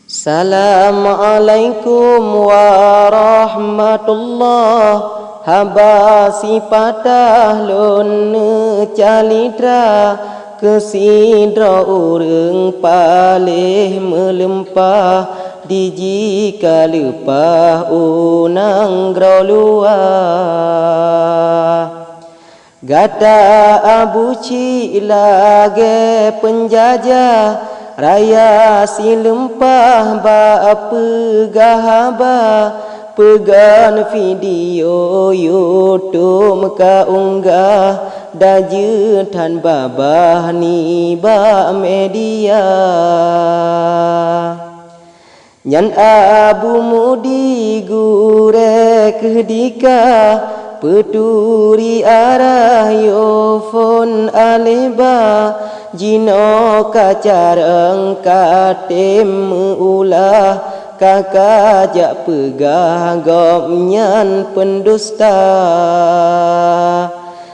Assalamualaikum warahmatullahi haba si patah lon calidra kesidra urang palih melempah dijika lepah unang grolua gata abu cilage penjajah raya si lempah ba pegahaba pegan video YouTube ka unggah dajutan babah ni ba media nyan abu mudi gure kedika peturi arah yofon aleba jino kacareng katem ulah kakajak pegah gomnyan pendusta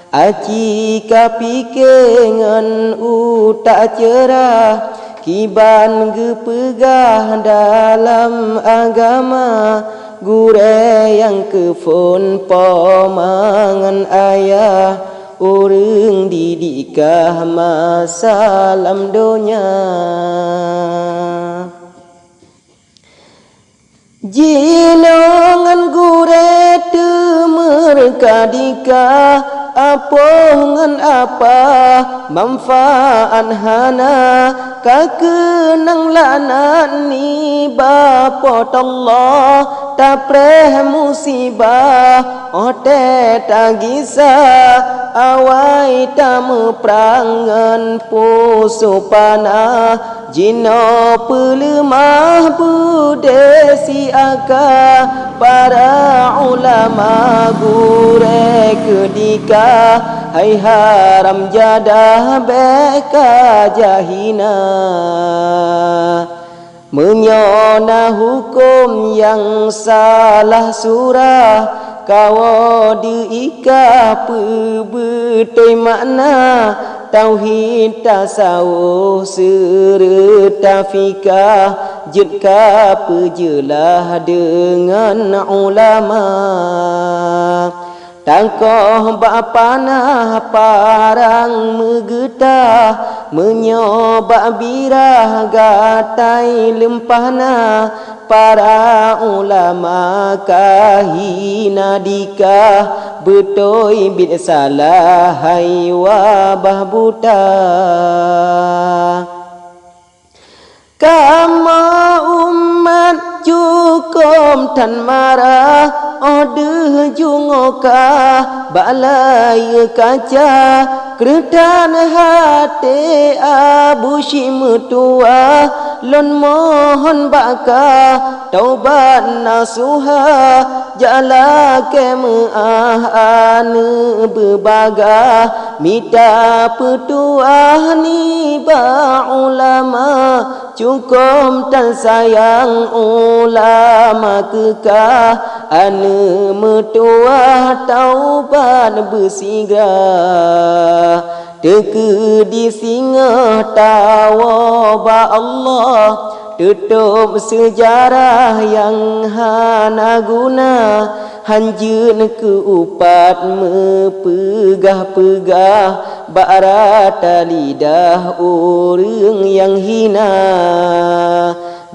aci kapikengan utak cerah kiban gepegah dalam agama gure yang kefon pomangan ayah urang didikah masalam donya jinongan gure temer kadika apongan apa manfaat hana kakenang lanan ni bapot Allah tapreh musibah ote tagisa awai tamu prangan pusupana jino pelemah budesi aka para ulama gure kedika hai haram jadah beka jahina menyona hukum yang salah surah kawo diika pebetoi makna tauhid tasawuf serta fikah jika pejelah dengan ulama tangkoh bapanah parang megetah menyobak birah gatai lempahna para ulama kahina dikah betoi bid salah hai wabah buta kama umat cukup tan marah ode jungoka balai kaca keretan hati abu shimutua lon mohon baka taubat nasuha jala kemah ane bebaga mita petuah ni ba ulama cukup tan sayang ulama kekah ane metuah taubat bersigrah teke di singa tawa ba Allah tutup sejarah yang hana guna hanjeun ke upat mepegah-pegah barata lidah urang yang hina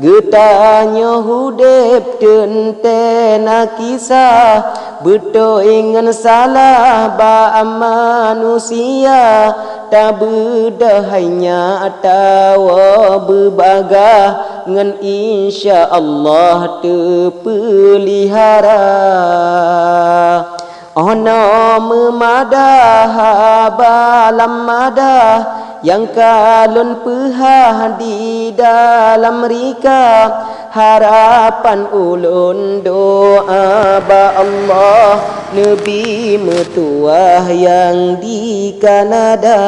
getanya hudep tentena kisah betoingan salah ba manusia tak bedahainya tawa bebagah ngan insya Allah terpelihara ono memadah balam madah yang kalun pehah di dalam rika harapan ulun doa ba Allah Nabi metuah yang di Kanada.